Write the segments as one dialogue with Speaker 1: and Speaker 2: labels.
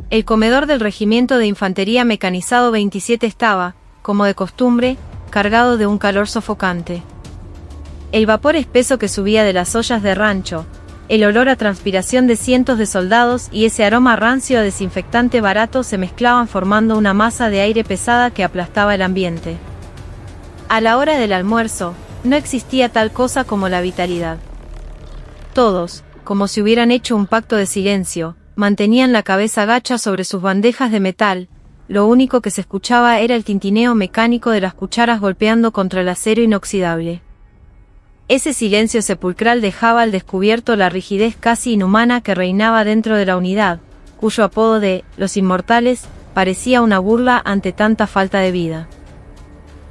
Speaker 1: El comedor del Regimiento de Infantería Mecanizado 27 estaba, como de costumbre, cargado de un calor sofocante. El vapor espeso que subía de las ollas de rancho, el olor a transpiración de cientos de soldados y ese aroma rancio a desinfectante barato se mezclaban formando una masa de aire pesada que aplastaba el ambiente. A la hora del almuerzo, no existía tal cosa como la vitalidad. Todos, como si hubieran hecho un pacto de silencio, mantenían la cabeza gacha sobre sus bandejas de metal. Lo único que se escuchaba era el tintineo mecánico de las cucharas golpeando contra el acero inoxidable. Ese silencio sepulcral dejaba al descubierto la rigidez casi inhumana que reinaba dentro de la unidad, cuyo apodo de «Los Inmortales» parecía una burla ante tanta falta de vida.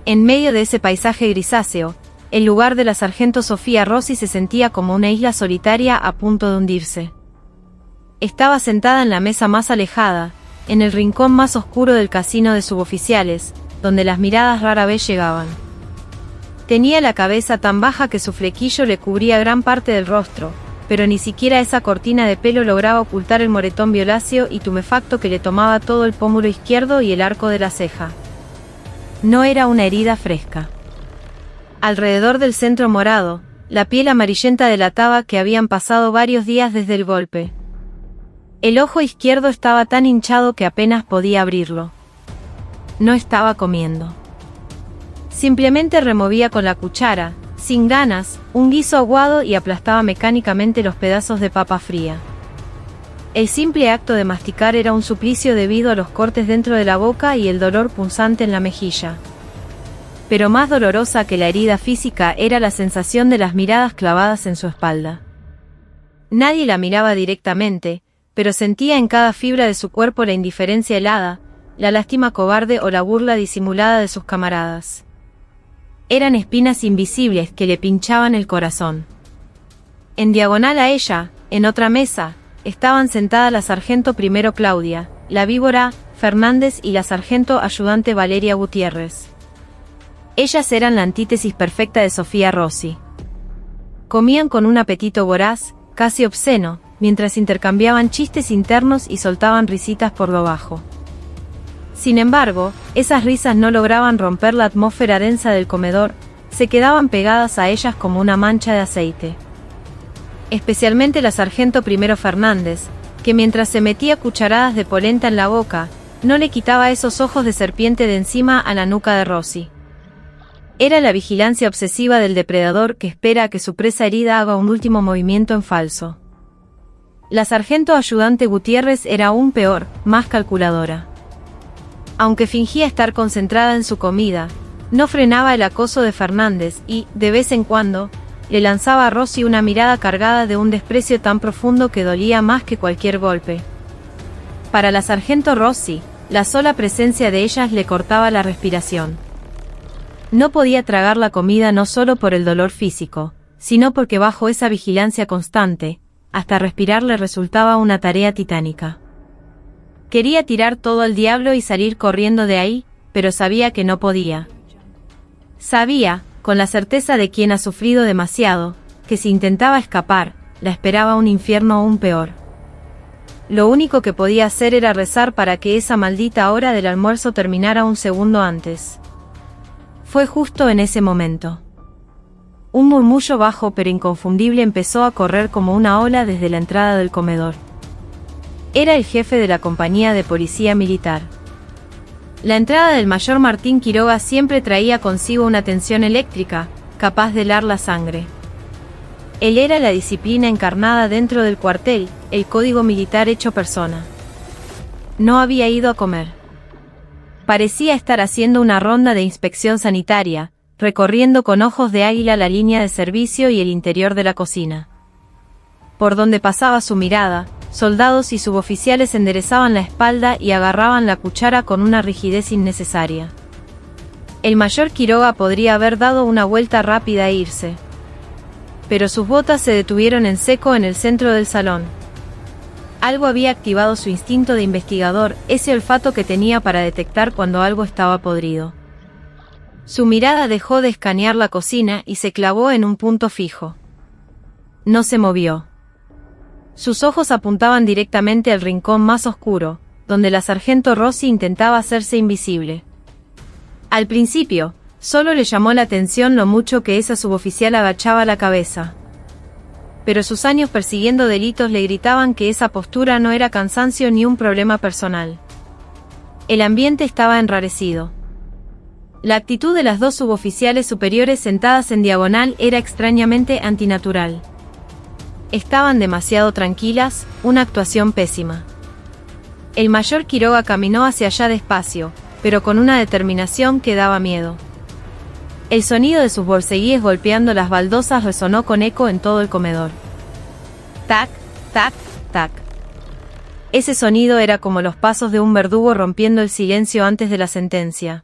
Speaker 1: En medio de ese paisaje grisáceo, el lugar de la sargento Sofía Rossi se sentía como una isla solitaria a punto de hundirse. Estaba sentada en la mesa más alejada, en el rincón más oscuro del casino de suboficiales, donde las miradas rara vez llegaban. Tenía la cabeza tan baja que su flequillo le cubría gran parte del rostro, pero ni siquiera esa cortina de pelo lograba ocultar el moretón violáceo y tumefacto que le tomaba todo el pómulo izquierdo y el arco de la ceja. No era una herida fresca. Alrededor del centro morado, la piel amarillenta delataba que habían pasado varios días desde el golpe. El ojo izquierdo estaba tan hinchado que apenas podía abrirlo. No estaba comiendo. Simplemente removía con la cuchara, sin ganas, un guiso aguado y aplastaba mecánicamente los pedazos de papa fría. El simple acto de masticar era un suplicio debido a los cortes dentro de la boca y el dolor punzante en la mejilla. Pero más dolorosa que la herida física era la sensación de las miradas clavadas en su espalda. Nadie la miraba directamente, pero sentía en cada fibra de su cuerpo la indiferencia helada, la lástima cobarde o la burla disimulada de sus camaradas. Eran espinas invisibles que le pinchaban el corazón. En diagonal a ella, en otra mesa, estaban sentadas la sargento primero Claudia, la víbora Fernández y la sargento ayudante Valeria Gutiérrez. Ellas eran la antítesis perfecta de Sofía Rossi. Comían con un apetito voraz, casi obsceno, mientras intercambiaban chistes internos y soltaban risitas por lo bajo. Sin embargo, esas risas no lograban romper la atmósfera densa del comedor, se quedaban pegadas a ellas como una mancha de aceite. Especialmente la sargento primero Fernández, que mientras se metía cucharadas de polenta en la boca, no le quitaba esos ojos de serpiente de encima a la nuca de Rossi. Era la vigilancia obsesiva del depredador que espera a que su presa herida haga un último movimiento en falso. La sargento ayudante Gutiérrez era aún peor, más calculadora. Aunque fingía estar concentrada en su comida, no frenaba el acoso de Fernández y, de vez en cuando, le lanzaba a Rossi una mirada cargada de un desprecio tan profundo que dolía más que cualquier golpe. Para la sargento Rossi, la sola presencia de ellas le cortaba la respiración. No podía tragar la comida no solo por el dolor físico, sino porque bajo esa vigilancia constante, hasta respirar le resultaba una tarea titánica. Quería tirar todo al diablo y salir corriendo de ahí, pero sabía que no podía. Sabía, con la certeza de quien ha sufrido demasiado, que si intentaba escapar, la esperaba un infierno aún peor. Lo único que podía hacer era rezar para que esa maldita hora del almuerzo terminara un segundo antes. Fue justo en ese momento. Un murmullo bajo pero inconfundible empezó a correr como una ola desde la entrada del comedor. Era el jefe de la compañía de policía militar. La entrada del mayor Martín Quiroga siempre traía consigo una tensión eléctrica, capaz de helar la sangre. Él era la disciplina encarnada dentro del cuartel, el código militar hecho persona. No había ido a comer. Parecía estar haciendo una ronda de inspección sanitaria, recorriendo con ojos de águila la línea de servicio y el interior de la cocina. Por donde pasaba su mirada, soldados y suboficiales enderezaban la espalda y agarraban la cuchara con una rigidez innecesaria. El mayor Quiroga podría haber dado una vuelta rápida e irse. Pero sus botas se detuvieron en seco en el centro del salón. Algo había activado su instinto de investigador, ese olfato que tenía para detectar cuando algo estaba podrido. Su mirada dejó de escanear la cocina y se clavó en un punto fijo. No se movió. Sus ojos apuntaban directamente al rincón más oscuro, donde la sargento Rossi intentaba hacerse invisible. Al principio, solo le llamó la atención lo mucho que esa suboficial agachaba la cabeza. Pero sus años persiguiendo delitos le gritaban que esa postura no era cansancio ni un problema personal. El ambiente estaba enrarecido. La actitud de las dos suboficiales superiores sentadas en diagonal era extrañamente antinatural. Estaban demasiado tranquilas, una actuación pésima. El mayor Quiroga caminó hacia allá despacio, pero con una determinación que daba miedo. El sonido de sus borceguíes golpeando las baldosas resonó con eco en todo el comedor. Tac, tac, tac. Ese sonido era como los pasos de un verdugo rompiendo el silencio antes de la sentencia.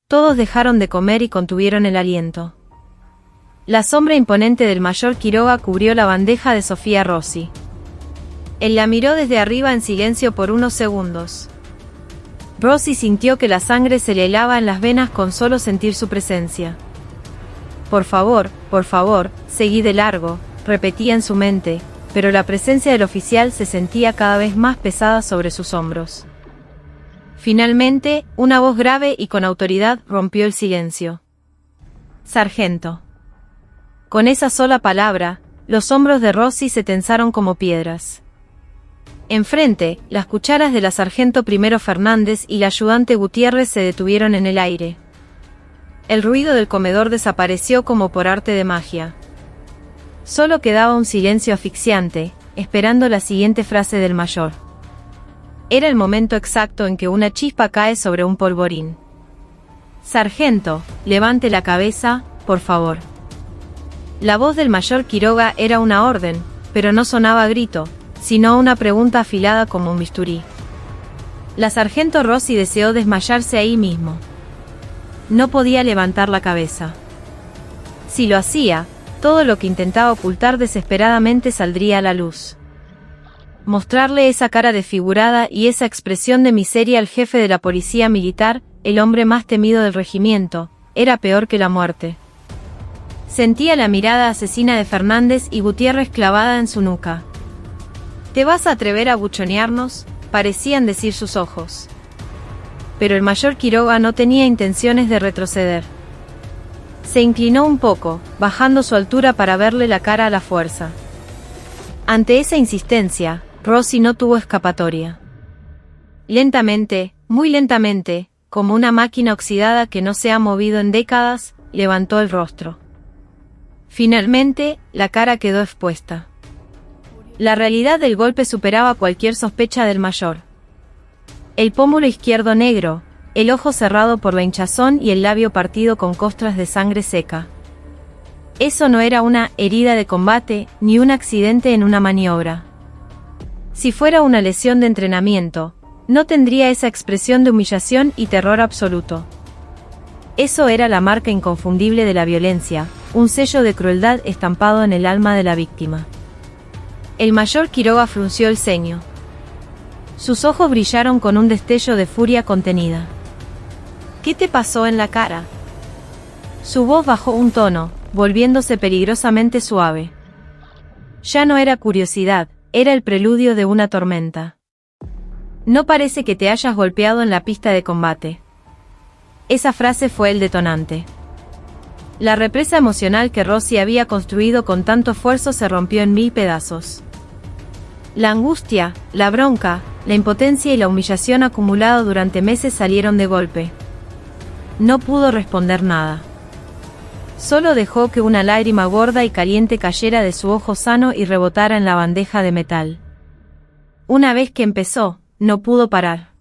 Speaker 1: Todos dejaron de comer y contuvieron el aliento. La sombra imponente del mayor Quiroga cubrió la bandeja de Sofía Rossi. Él la miró desde arriba en silencio por unos segundos. Rossi sintió que la sangre se le helaba en las venas con solo sentir su presencia. Por favor, seguí de largo, repetía en su mente, pero la presencia del oficial se sentía cada vez más pesada sobre sus hombros. Finalmente, una voz grave y con autoridad rompió el silencio. Sargento. Con esa sola palabra, los hombros de Rossi se tensaron como piedras. Enfrente, las cucharas de la sargento Primero Fernández y la ayudante Gutiérrez se detuvieron en el aire. El ruido del comedor desapareció como por arte de magia. Solo quedaba un silencio asfixiante, esperando la siguiente frase del mayor. Era el momento exacto en que una chispa cae sobre un polvorín. Sargento, levante la cabeza, por favor. La voz del mayor Quiroga era una orden, pero no sonaba a grito, sino una pregunta afilada como un bisturí. La sargento Rossi deseó desmayarse ahí mismo. No podía levantar la cabeza. Si lo hacía, todo lo que intentaba ocultar desesperadamente saldría a la luz. Mostrarle esa cara desfigurada y esa expresión de miseria al jefe de la policía militar, el hombre más temido del regimiento, era peor que la muerte. Sentía la mirada asesina de Fernández y Gutiérrez clavada en su nuca. ¿Te vas a atrever a buchonearnos?, parecían decir sus ojos. Pero el mayor Quiroga no tenía intenciones de retroceder. Se inclinó un poco, bajando su altura para verle la cara a la fuerza. Ante esa insistencia, Rossi no tuvo escapatoria. Lentamente, muy lentamente, como una máquina oxidada que no se ha movido en décadas, levantó el rostro. Finalmente, la cara quedó expuesta. La realidad del golpe superaba cualquier sospecha del mayor. El pómulo izquierdo negro, el ojo cerrado por la hinchazón y el labio partido con costras de sangre seca. Eso no era una herida de combate, ni un accidente en una maniobra. Si fuera una lesión de entrenamiento, no tendría esa expresión de humillación y terror absoluto. Eso era la marca inconfundible de la violencia, un sello de crueldad estampado en el alma de la víctima. El mayor Quiroga frunció el ceño. Sus ojos brillaron con un destello de furia contenida. ¿Qué te pasó en la cara? Su voz bajó un tono, volviéndose peligrosamente suave. Ya no era curiosidad, era el preludio de una tormenta. No parece que te hayas golpeado en la pista de combate. Esa frase fue el detonante. La represa emocional que Rossi había construido con tanto esfuerzo se rompió en 1000 pedazos. La angustia, la bronca, la impotencia y la humillación acumulado durante meses salieron de golpe. No pudo responder nada. Solo dejó que una lágrima gorda y caliente cayera de su ojo sano y rebotara en la bandeja de metal. Una vez que empezó, no pudo parar.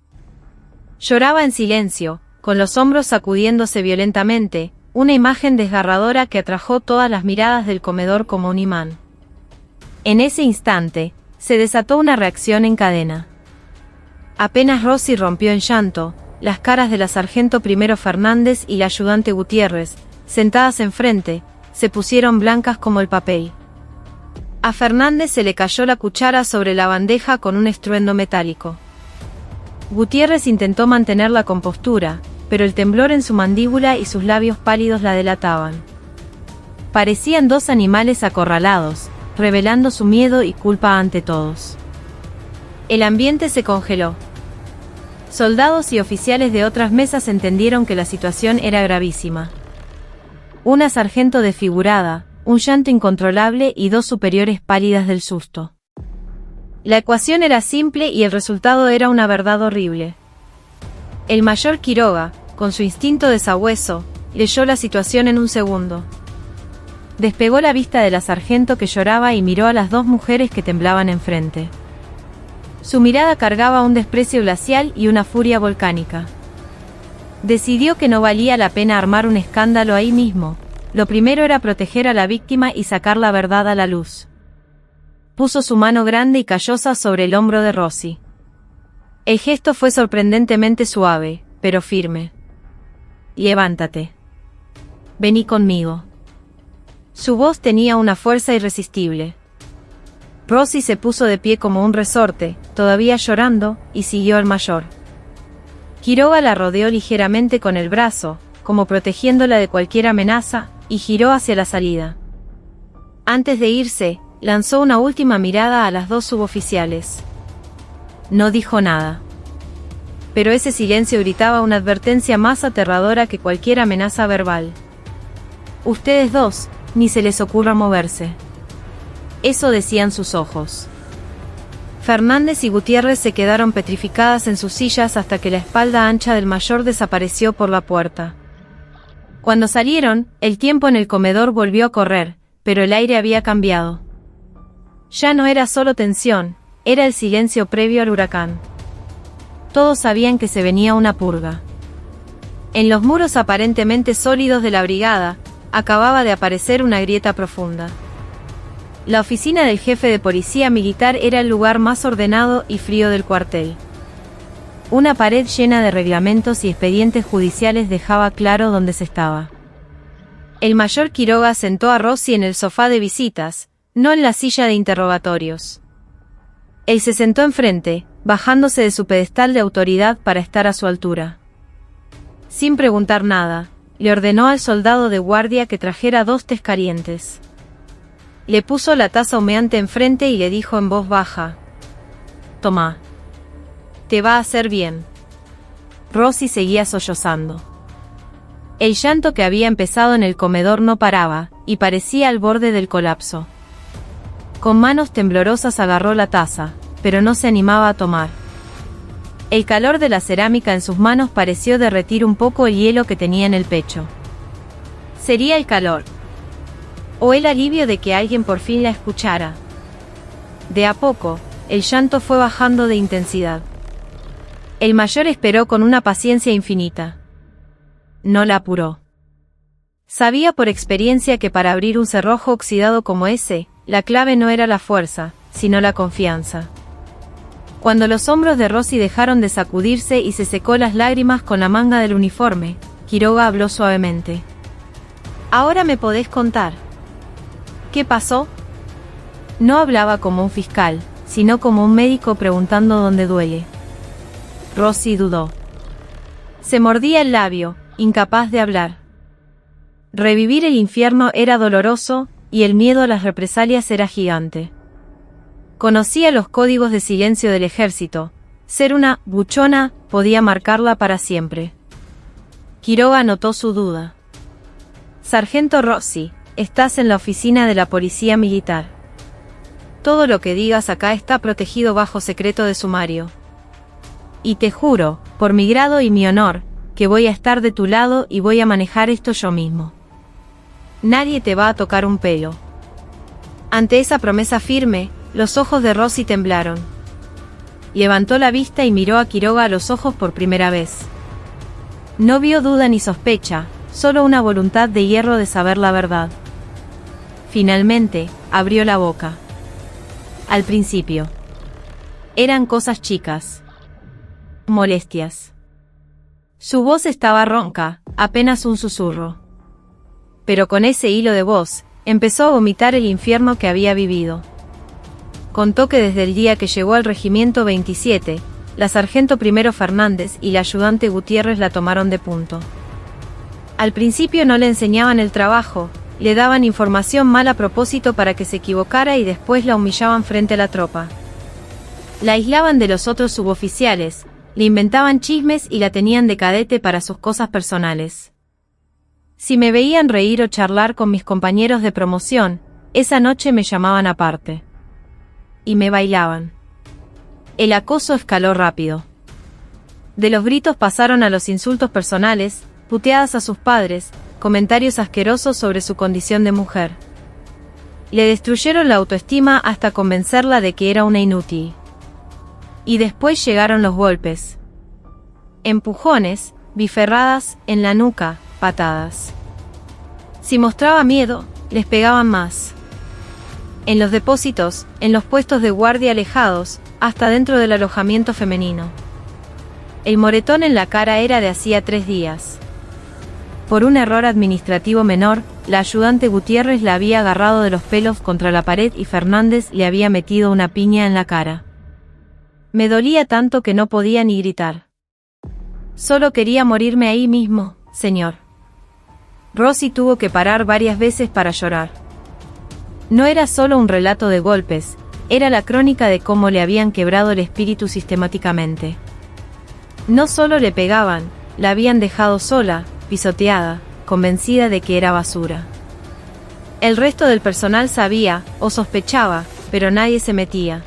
Speaker 1: Lloraba en silencio, con los hombros sacudiéndose violentamente, una imagen desgarradora que atrajo todas las miradas del comedor como un imán. En ese instante, se desató una reacción en cadena. Apenas Rossi rompió en llanto, las caras de la sargento Primero Fernández y la ayudante Gutiérrez, sentadas enfrente, se pusieron blancas como el papel. A Fernández se le cayó la cuchara sobre la bandeja con un estruendo metálico. Gutiérrez intentó mantener la compostura, pero el temblor en su mandíbula y sus labios pálidos la delataban. Parecían dos animales acorralados, revelando su miedo y culpa ante todos. El ambiente se congeló. Soldados y oficiales de otras mesas entendieron que la situación era gravísima. Una sargento desfigurada, un llanto incontrolable y dos superiores pálidas del susto. La ecuación era simple y el resultado era una verdad horrible. El mayor Quiroga, con su instinto de sabueso, leyó la situación en un segundo. Despegó la vista de la sargento que lloraba y miró a las dos mujeres que temblaban enfrente. Su mirada cargaba un desprecio glacial y una furia volcánica. Decidió que no valía la pena armar un escándalo ahí mismo. Lo primero era proteger a la víctima y sacar la verdad a la luz. Puso su mano grande y callosa sobre el hombro de Rosy. El gesto fue sorprendentemente suave, pero firme. Levántate. Vení conmigo. Su voz tenía una fuerza irresistible. Rosy se puso de pie como un resorte, todavía llorando, y siguió al mayor. Quiroga la rodeó ligeramente con el brazo, como protegiéndola de cualquier amenaza, y giró hacia la salida. Antes de irse, lanzó una última mirada a las dos suboficiales. No dijo nada. Pero ese silencio gritaba una advertencia más aterradora que cualquier amenaza verbal. Ustedes dos, ni se les ocurra moverse. Eso decían sus ojos. Fernández y Gutiérrez se quedaron petrificadas en sus sillas hasta que la espalda ancha del mayor desapareció por la puerta. Cuando salieron, el tiempo en el comedor volvió a correr, pero el aire había cambiado. Ya no era solo tensión, era el silencio previo al huracán. Todos sabían que se venía una purga. En los muros aparentemente sólidos de la brigada, acababa de aparecer una grieta profunda. La oficina del jefe de policía militar era el lugar más ordenado y frío del cuartel. Una pared llena de reglamentos y expedientes judiciales dejaba claro dónde se estaba. El mayor Quiroga sentó a Rosy en el sofá de visitas, no en la silla de interrogatorios. Él se sentó enfrente, bajándose de su pedestal de autoridad para estar a su altura. Sin preguntar nada, le ordenó al soldado de guardia que trajera 2 tés calientes. Le puso la taza humeante enfrente y le dijo en voz baja: «Toma. Te va a hacer bien». Rosy seguía sollozando. El llanto que había empezado en el comedor no paraba, y parecía al borde del colapso. Con manos temblorosas agarró la taza, pero no se animaba a tomar. El calor de la cerámica en sus manos pareció derretir un poco el hielo que tenía en el pecho. Sería el calor, o el alivio de que alguien por fin la escuchara. De a poco, el llanto fue bajando de intensidad. El mayor esperó con una paciencia infinita. No la apuró. Sabía por experiencia que para abrir un cerrojo oxidado como ese, la clave no era la fuerza, sino la confianza. Cuando los hombros de Rosy dejaron de sacudirse y se secó las lágrimas con la manga del uniforme, Quiroga habló suavemente. «Ahora me podés contar. ¿Qué pasó?» No hablaba como un fiscal, sino como un médico preguntando dónde duele. Rosy dudó. Se mordía el labio, incapaz de hablar. Revivir el infierno era doloroso, y el miedo a las represalias era gigante. Conocía los códigos de silencio del ejército. Ser una buchona podía marcarla para siempre. Quiroga notó su duda. «Sargento Rosy, estás en la oficina de la policía militar. Todo lo que digas acá está protegido bajo secreto de sumario. Y te juro, por mi grado y mi honor, que voy a estar de tu lado y voy a manejar esto yo mismo. Nadie te va a tocar un pelo». Ante esa promesa firme, los ojos de Rosy temblaron. Levantó la vista y miró a Quiroga a los ojos por primera vez. No vio duda ni sospecha, solo una voluntad de hierro de saber la verdad. Finalmente, abrió la boca. Al principio. Eran cosas chicas. Molestias. Su voz estaba ronca, apenas un susurro. Pero con ese hilo de voz, empezó a vomitar el infierno que había vivido. Contó que desde el día que llegó al regimiento 27, la sargento primero Fernández y la ayudante Gutiérrez la tomaron de punto. Al principio no le enseñaban el trabajo, le daban información mal a propósito para que se equivocara y después la humillaban frente a la tropa. La aislaban de los otros suboficiales, Le inventaban chismes y la tenían de cadete para sus cosas personales. Si me veían reír o charlar con mis compañeros de promoción, esa noche me llamaban aparte. Y me bailaban. El acoso escaló rápido. De los gritos pasaron a los insultos personales, puteadas a sus padres, comentarios asquerosos sobre su condición de mujer. Le destruyeron la autoestima hasta convencerla de que era una inútil. Y después llegaron los golpes. Empujones, biferradas, en la nuca, patadas. Si mostraba miedo, les pegaban más. En los depósitos, en los puestos de guardia alejados, hasta dentro del alojamiento femenino. El moretón en la cara era de hacía 3 días. Por un error administrativo menor, la ayudante Gutiérrez la había agarrado de los pelos contra la pared y Fernández le había metido una piña en la cara. Me dolía tanto que no podía ni gritar. Solo quería morirme ahí mismo, señor. Rosy tuvo que parar varias veces para llorar. No era solo un relato de golpes, era la crónica de cómo le habían quebrado el espíritu sistemáticamente. No solo le pegaban, la habían dejado sola, pisoteada, convencida de que era basura. El resto del personal sabía, o sospechaba, pero nadie se metía.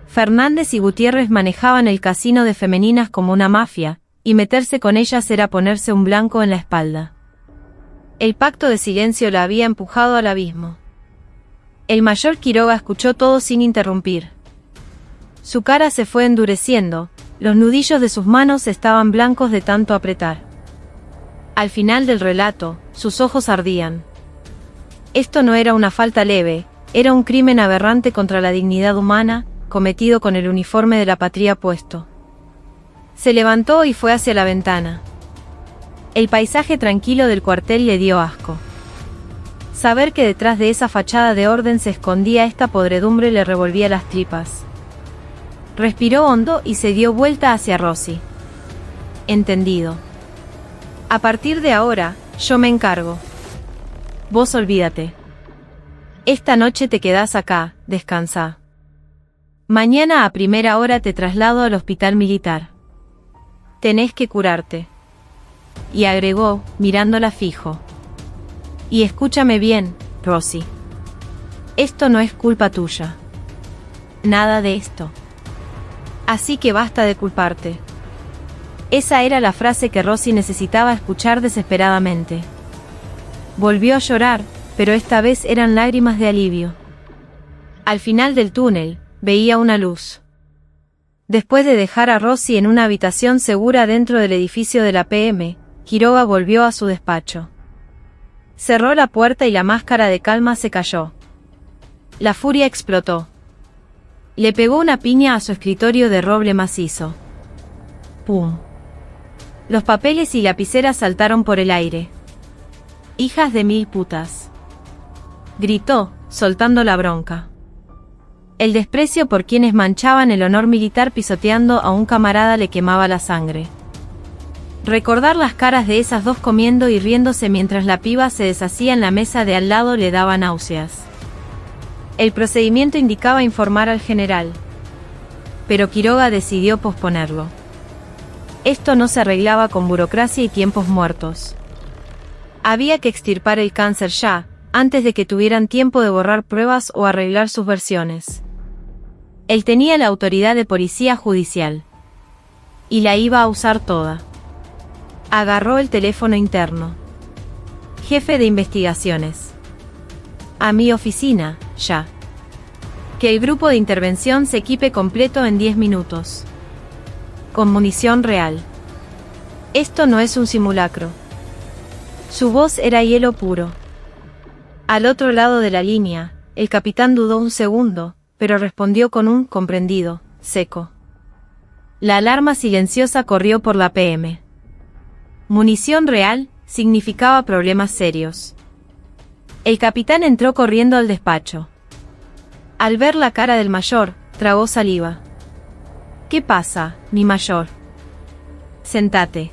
Speaker 1: Fernández y Gutiérrez manejaban el casino de femeninas como una mafia, y meterse con ellas era ponerse un blanco en la espalda. El pacto de silencio la había empujado al abismo. El mayor Quiroga escuchó todo sin interrumpir. Su cara se fue endureciendo, los nudillos de sus manos estaban blancos de tanto apretar. Al final del relato, sus ojos ardían. Esto no era una falta leve, era un crimen aberrante contra la dignidad humana, cometido con el uniforme de la patria puesto. Se levantó y fue hacia la ventana. El paisaje tranquilo del cuartel le dio asco. Saber que detrás de esa fachada de orden se escondía esta podredumbre le revolvía las tripas. Respiró hondo y se dio vuelta hacia Rosy. Entendido. A partir de ahora, yo me encargo. Vos olvídate. Esta noche te quedás acá, descansa. Mañana a primera hora te traslado al hospital militar. Tenés que curarte. Y agregó, mirándola fijo. Y escúchame bien, Rosy. Esto no es culpa tuya. Nada de esto. Así que basta de culparte. Esa era la frase que Rosy necesitaba escuchar desesperadamente. Volvió a llorar, pero esta vez eran lágrimas de alivio. Al final del túnel, veía una luz. Después de dejar a Rosy en una habitación segura dentro del edificio de la PM, Quiroga volvió a su despacho. Cerró la puerta y la máscara de calma se cayó. La furia explotó. Le pegó una piña a su escritorio de roble macizo. ¡Pum! Los papeles y lapiceras saltaron por el aire. ¡Hijas de mil putas!, gritó, soltando la bronca. El desprecio por quienes manchaban el honor militar pisoteando a un camarada le quemaba la sangre. Recordar las caras de esas dos comiendo y riéndose mientras la piba se deshacía en la mesa de al lado le daba náuseas. El procedimiento indicaba informar al general. Pero Quiroga decidió posponerlo. Esto no se arreglaba con burocracia y tiempos muertos. Había que extirpar el cáncer ya, antes de que tuvieran tiempo de borrar pruebas o arreglar sus versiones. Él tenía la autoridad de policía judicial. Y la iba a usar toda. Agarró el teléfono interno. Jefe de investigaciones. A mi oficina, ya. Que el grupo de intervención se equipe completo en 10 minutos. Con munición real. Esto no es un simulacro. Su voz era hielo puro. Al otro lado de la línea, el capitán dudó un segundo, pero respondió con un comprendido, seco. La alarma silenciosa corrió por la PM. Munición real significaba problemas serios. El capitán entró corriendo al despacho. Al ver la cara del mayor, tragó saliva. ¿Qué pasa, mi mayor? Sentate.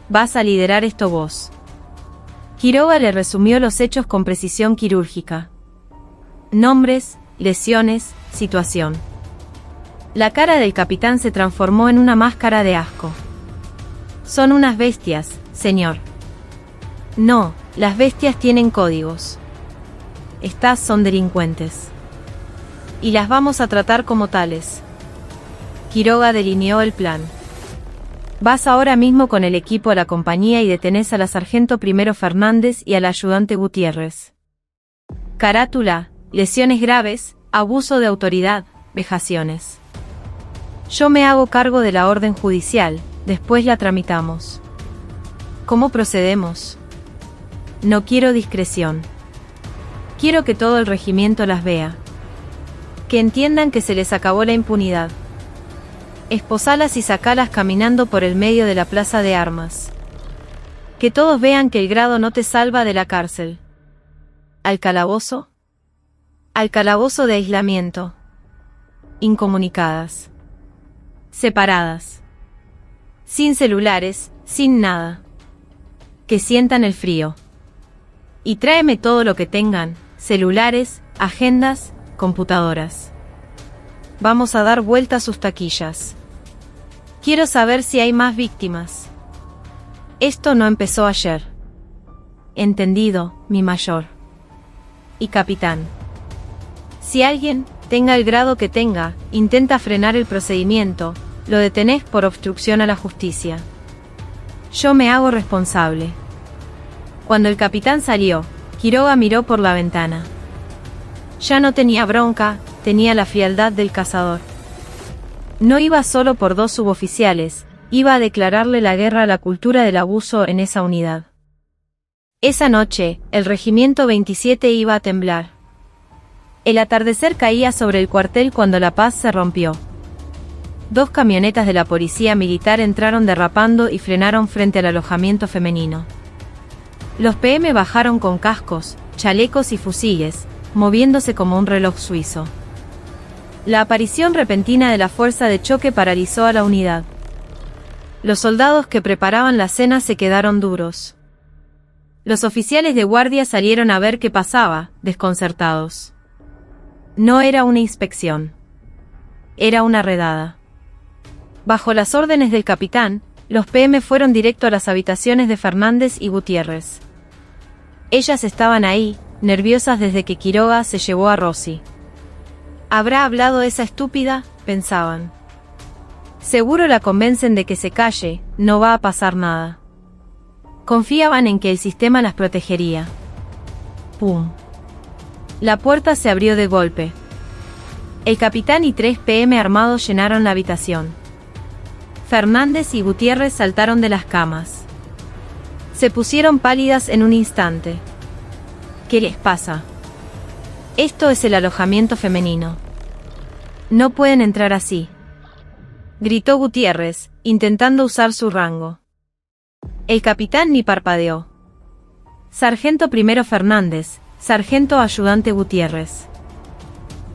Speaker 1: Vas a liderar esto vos. Quiroga le resumió los hechos con precisión quirúrgica. Nombres, lesiones, situación. La cara del capitán se transformó en una máscara de asco. Son unas bestias, señor. No, las bestias tienen códigos. Estas son delincuentes. Y las vamos a tratar como tales. Quiroga delineó el plan. Vas ahora mismo con el equipo a la compañía y detenés a la sargento primero Fernández y al ayudante Gutiérrez. Carátula, lesiones graves, abuso de autoridad, vejaciones. Yo me hago cargo de la orden judicial, después la tramitamos. ¿Cómo procedemos? No quiero discreción. Quiero que todo el regimiento las vea. Que entiendan que se les acabó la impunidad. Esposalas y sacalas caminando por el medio de la plaza de armas. Que todos vean que el grado no te salva de la cárcel. ¿Al calabozo? Al calabozo de aislamiento. Incomunicadas. Separadas. Sin celulares, sin nada. Que sientan el frío. Y tráeme todo lo que tengan, celulares, agendas, computadoras. Vamos a dar vuelta a sus taquillas. Quiero saber si hay más víctimas. Esto no empezó ayer. Entendido, mi mayor. Y capitán. Si alguien, tenga el grado que tenga, intenta frenar el procedimiento, lo detenés por obstrucción a la justicia. Yo me hago responsable. Cuando el capitán salió, Quiroga miró por la ventana. Ya no tenía bronca, tenía la frialdad del cazador. No iba solo por 2 suboficiales, iba a declararle la guerra a la cultura del abuso en esa unidad. Esa noche, el regimiento 27 iba a temblar. El atardecer caía sobre el cuartel cuando la paz se rompió. 2 camionetas de la policía militar entraron derrapando y frenaron frente al alojamiento femenino. Los PM bajaron con cascos, chalecos y fusiles, moviéndose como un reloj suizo. La aparición repentina de la fuerza de choque paralizó a la unidad. Los soldados que preparaban la cena se quedaron duros. Los oficiales de guardia salieron a ver qué pasaba, desconcertados. No era una inspección. Era una redada. Bajo las órdenes del capitán, los PM fueron directo a las habitaciones de Fernández y Gutiérrez. Ellas estaban ahí, nerviosas desde que Quiroga se llevó a Rosy. ¿Habrá hablado esa estúpida?, pensaban. Seguro la convencen de que se calle, no va a pasar nada. Confiaban en que el sistema las protegería. ¡Pum! La puerta se abrió de golpe. El capitán y 3 PM armados llenaron la habitación. Fernández y Gutiérrez saltaron de las camas. Se pusieron pálidas en un instante. ¿Qué les pasa? Esto es el alojamiento femenino. No pueden entrar así, gritó Gutiérrez, intentando usar su rango. El capitán ni parpadeó. Sargento primero Fernández, sargento ayudante Gutiérrez.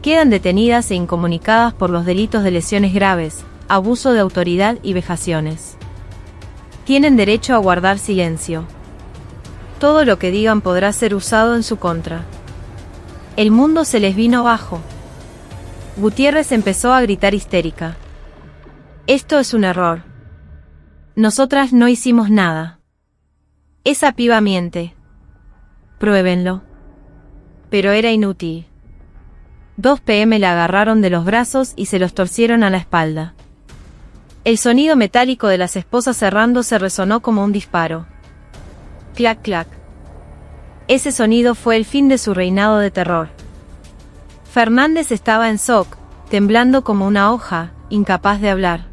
Speaker 1: Quedan detenidas e incomunicadas por los delitos de lesiones graves, abuso de autoridad y vejaciones. Tienen derecho a guardar silencio. Todo lo que digan podrá ser usado en su contra. El mundo se les vino abajo. Gutiérrez empezó a gritar histérica. Esto es un error. Nosotras no hicimos nada. Esa piba miente. Pruébenlo. Pero era inútil. 2 PM la agarraron de los brazos y se los torcieron a la espalda. El sonido metálico de las esposas cerrándose resonó como un disparo. Clac, clac. Ese sonido fue el fin de su reinado de terror. Fernández estaba en shock, temblando como una hoja, incapaz de hablar.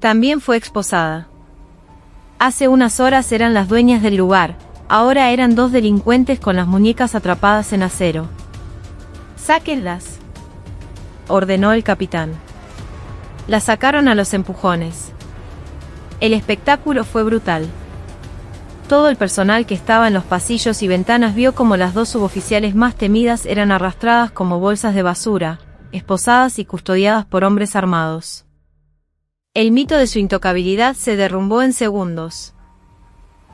Speaker 1: También fue esposada. Hace unas horas eran las dueñas del lugar, ahora eran 2 delincuentes con las muñecas atrapadas en acero. «Sáquenlas», ordenó el capitán. Las sacaron a los empujones. El espectáculo fue brutal. Todo el personal que estaba en los pasillos y ventanas vio como las 2 suboficiales más temidas eran arrastradas como bolsas de basura, esposadas y custodiadas por hombres armados. El mito de su intocabilidad se derrumbó en segundos.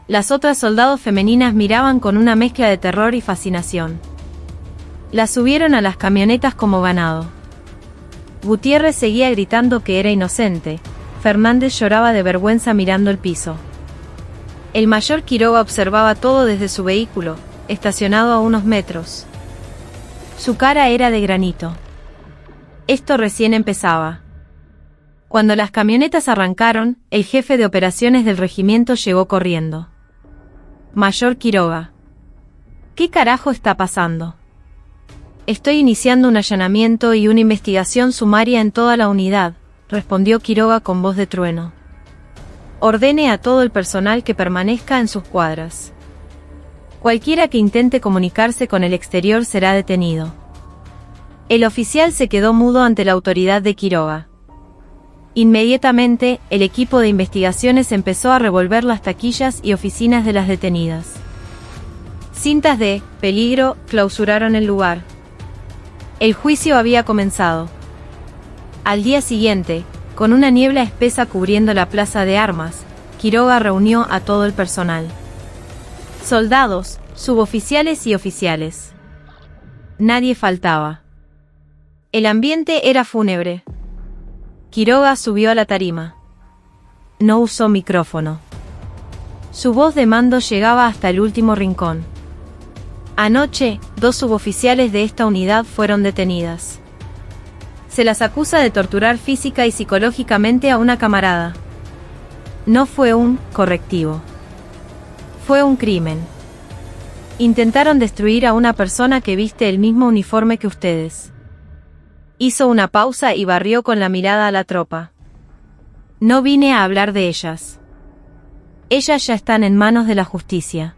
Speaker 1: Las otras soldados femeninas miraban con una mezcla de terror y fascinación. Las subieron a las camionetas como ganado. Gutiérrez seguía gritando que era inocente. Fernández lloraba de vergüenza mirando el piso. El mayor Quiroga observaba todo desde su vehículo, estacionado a unos metros. Su cara era de granito. Esto recién empezaba. Cuando las camionetas arrancaron, el jefe de operaciones del regimiento llegó corriendo. Mayor Quiroga. ¿Qué carajo está pasando? Estoy iniciando un allanamiento y una investigación sumaria en toda la unidad, respondió Quiroga con voz de trueno. Ordene a todo el personal que permanezca en sus cuadras. Cualquiera que intente comunicarse con el exterior será detenido. El oficial se quedó mudo ante la autoridad de Quiroga. Inmediatamente, el equipo de investigaciones empezó a revolver las taquillas y oficinas de las detenidas. Cintas de peligro clausuraron el lugar. El juicio había comenzado. Al día siguiente, con una niebla espesa cubriendo la plaza de armas, Quiroga reunió a todo el personal. Soldados, suboficiales y oficiales. Nadie faltaba. El ambiente era fúnebre. Quiroga subió a la tarima. No usó micrófono. Su voz de mando llegaba hasta el último rincón. Anoche, 2 suboficiales de esta unidad fueron detenidas. Se las acusa de torturar física y psicológicamente a una camarada. No fue un correctivo. Fue un crimen. Intentaron destruir a una persona que viste el mismo uniforme que ustedes. Hizo una pausa y barrió con la mirada a la tropa. No vine a hablar de ellas. Ellas ya están en manos de la justicia.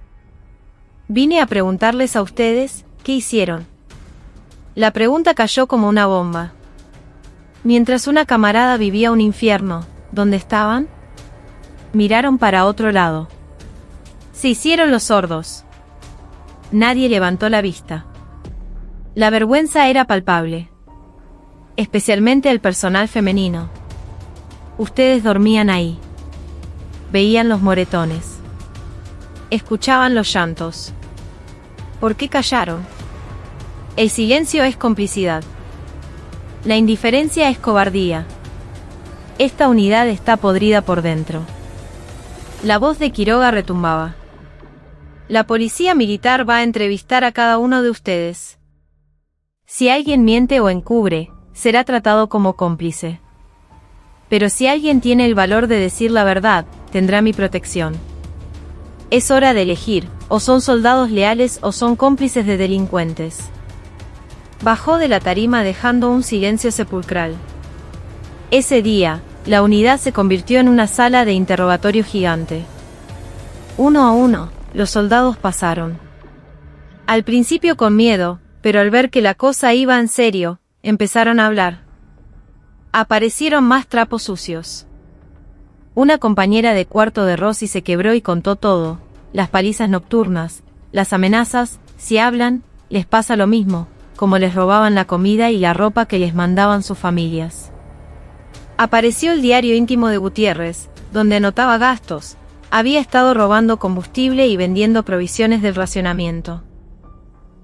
Speaker 1: Vine a preguntarles a ustedes, ¿qué hicieron? La pregunta cayó como una bomba. Mientras una camarada vivía un infierno, ¿dónde estaban? Miraron para otro lado. Se hicieron los sordos. Nadie levantó la vista. La vergüenza era palpable. Especialmente el personal femenino. Ustedes dormían ahí. Veían los moretones. Escuchaban los llantos. ¿Por qué callaron? El silencio es complicidad. La indiferencia es cobardía. Esta unidad está podrida por dentro. La voz de Quiroga retumbaba. La policía militar va a entrevistar a cada uno de ustedes. Si alguien miente o encubre, será tratado como cómplice. Pero si alguien tiene el valor de decir la verdad, tendrá mi protección. Es hora de elegir, o son soldados leales o son cómplices de delincuentes. Bajó de la tarima dejando un silencio sepulcral. Ese día, la unidad se convirtió en una sala de interrogatorio gigante. Uno a uno, los soldados pasaron. Al principio con miedo, pero al ver que la cosa iba en serio, empezaron a hablar. Aparecieron más trapos sucios. Una compañera de cuarto de Rossi se quebró y contó todo, las palizas nocturnas, las amenazas, si hablan, les pasa lo mismo, como les robaban la comida y la ropa que les mandaban sus familias. Apareció el diario íntimo de Gutiérrez, donde anotaba gastos, había estado robando combustible y vendiendo provisiones del racionamiento.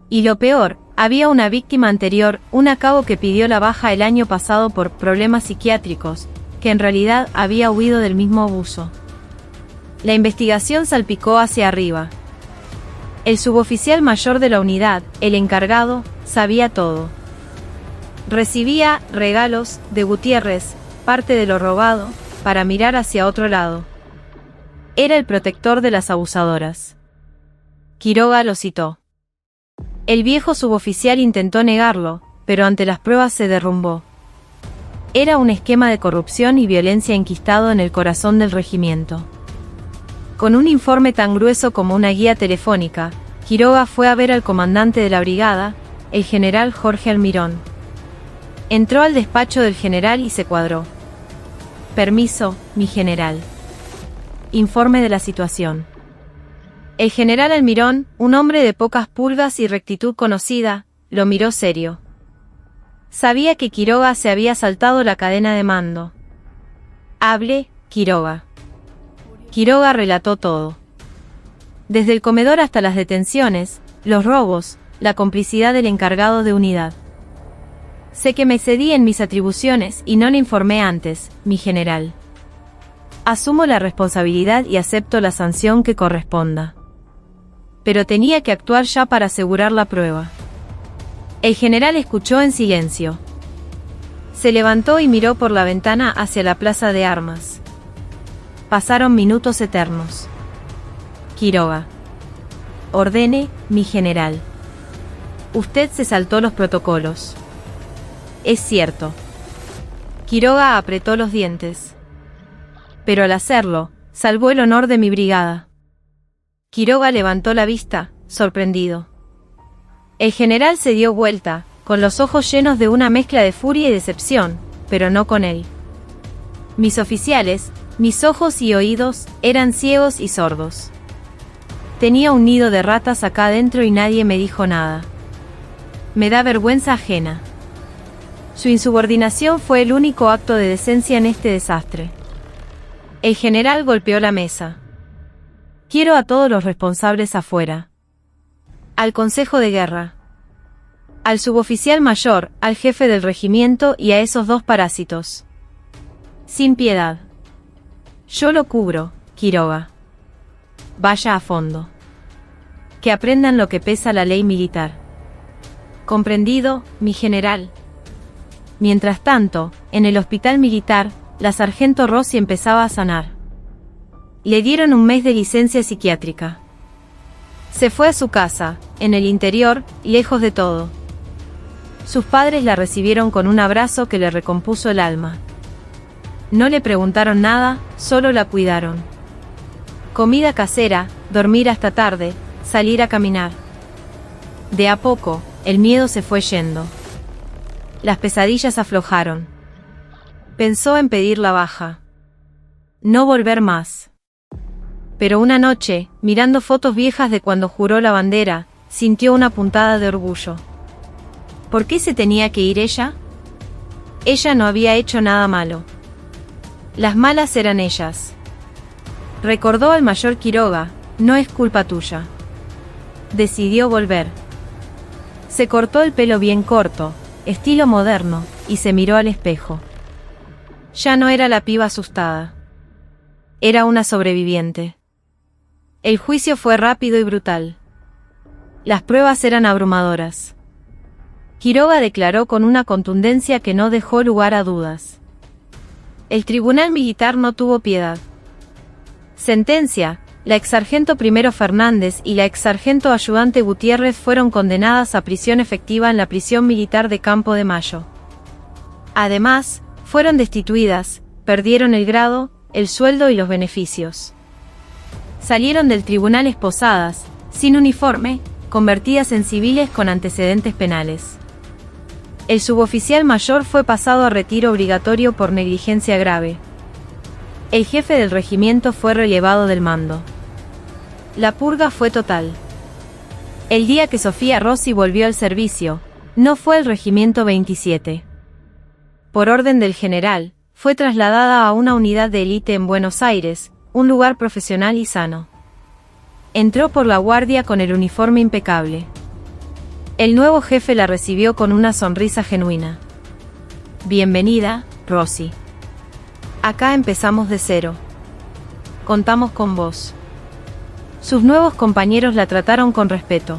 Speaker 1: Y lo peor, había una víctima anterior, un cabo que pidió la baja el año pasado por problemas psiquiátricos, que en realidad había huido del mismo abuso. La investigación salpicó hacia arriba. El suboficial mayor de la unidad, el encargado, sabía todo. Recibía regalos de Gutiérrez, parte de lo robado, para mirar hacia otro lado. Era el protector de las abusadoras. Quiroga lo citó. El viejo suboficial intentó negarlo, pero ante las pruebas se derrumbó. Era un esquema de corrupción y violencia enquistado en el corazón del regimiento. Con un informe tan grueso como una guía telefónica, Quiroga fue a ver al comandante de la brigada, el general Jorge Almirón. Entró al despacho del general y se cuadró. Permiso, mi general. Informe de la situación. El general Almirón, un hombre de pocas pulgas y rectitud conocida, lo miró serio. Sabía que Quiroga se había saltado la cadena de mando. Hable, Quiroga. Quiroga relató todo. Desde el comedor hasta las detenciones, los robos, la complicidad del encargado de unidad. Sé que me excedí en mis atribuciones y no le informé antes, mi general. Asumo la responsabilidad y acepto la sanción que corresponda. Pero tenía que actuar ya para asegurar la prueba. El general escuchó en silencio. Se levantó y miró por la ventana hacia la plaza de armas. Pasaron minutos eternos. Quiroga. Ordene, mi general. Usted se saltó los protocolos. Es cierto. Quiroga apretó los dientes. Pero al hacerlo, salvó el honor de mi brigada. Quiroga levantó la vista, sorprendido. El general se dio vuelta, con los ojos llenos de una mezcla de furia y decepción, pero no con él. Mis oficiales, mis ojos y oídos, eran ciegos y sordos. Tenía un nido de ratas acá adentro y nadie me dijo nada. Me da vergüenza ajena. Su insubordinación fue el único acto de decencia en este desastre. El general golpeó la mesa. Quiero a todos los responsables afuera. Al Consejo de Guerra. Al suboficial mayor, al jefe del regimiento y a esos dos parásitos. Sin piedad. Yo lo cubro, Quiroga. Vaya a fondo. Que aprendan lo que pesa la ley militar. Comprendido, mi general. Mientras tanto, en el hospital militar, la sargento Rossi empezaba a sanar. Le dieron un mes de licencia psiquiátrica. Se fue a su casa, en el interior, lejos de todo. Sus padres la recibieron con un abrazo que le recompuso el alma. No le preguntaron nada, solo la cuidaron. Comida casera, dormir hasta tarde, salir a caminar. De a poco, el miedo se fue yendo. Las pesadillas aflojaron. Pensó en pedir la baja. No volver más. Pero una noche, mirando fotos viejas de cuando juró la bandera, sintió una puntada de orgullo. ¿Por qué se tenía que ir ella? Ella no había hecho nada malo. Las malas eran ellas. Recordó al mayor Quiroga, no es culpa tuya. Decidió volver. Se cortó el pelo bien corto, estilo moderno, y se miró al espejo. Ya no era la piba asustada. Era una sobreviviente. El juicio fue rápido y brutal. Las pruebas eran abrumadoras. Quiroga declaró con una contundencia que no dejó lugar a dudas. El tribunal militar no tuvo piedad. Sentencia: la exsargento primero Fernández y la exsargento ayudante Gutiérrez fueron condenadas a prisión efectiva en la prisión militar de Campo de Mayo. Además, fueron destituidas, perdieron el grado, el sueldo y los beneficios. Salieron del tribunal esposadas, sin uniforme, convertidas en civiles con antecedentes penales. El suboficial mayor fue pasado a retiro obligatorio por negligencia grave. El jefe del regimiento fue relevado del mando. La purga fue total. El día que Sofía Rossi volvió al servicio, no fue al regimiento 27. Por orden del general, fue trasladada a una unidad de élite en Buenos Aires, un lugar profesional y sano. Entró por la guardia con el uniforme impecable. El nuevo jefe la recibió con una sonrisa genuina. Bienvenida, Rossi. Acá empezamos de cero. Contamos con vos. Sus nuevos compañeros la trataron con respeto.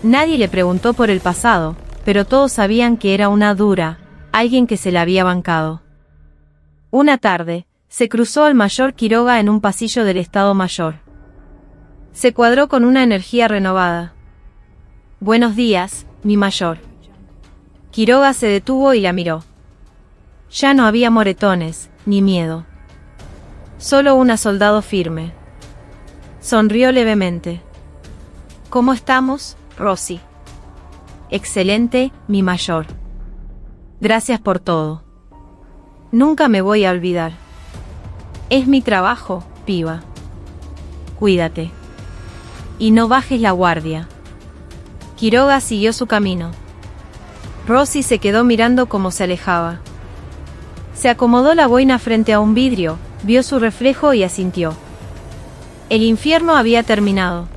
Speaker 1: Nadie le preguntó por el pasado, pero todos sabían que era una dura, alguien que se la había bancado. Una tarde, se cruzó al mayor Quiroga en un pasillo del Estado Mayor. Se cuadró con una energía renovada. Buenos días, mi mayor. Quiroga se detuvo y la miró. Ya no había moretones, ni miedo. Solo una soldado firme. Sonrió levemente. ¿Cómo estamos, Rossi? Excelente, mi mayor. Gracias por todo. Nunca me voy a olvidar. Es mi trabajo, piba. Cuídate. Y no bajes la guardia. Quiroga siguió su camino. Rossi se quedó mirando cómo se alejaba. Se acomodó la boina frente a un vidrio, vio su reflejo y asintió. El infierno había terminado.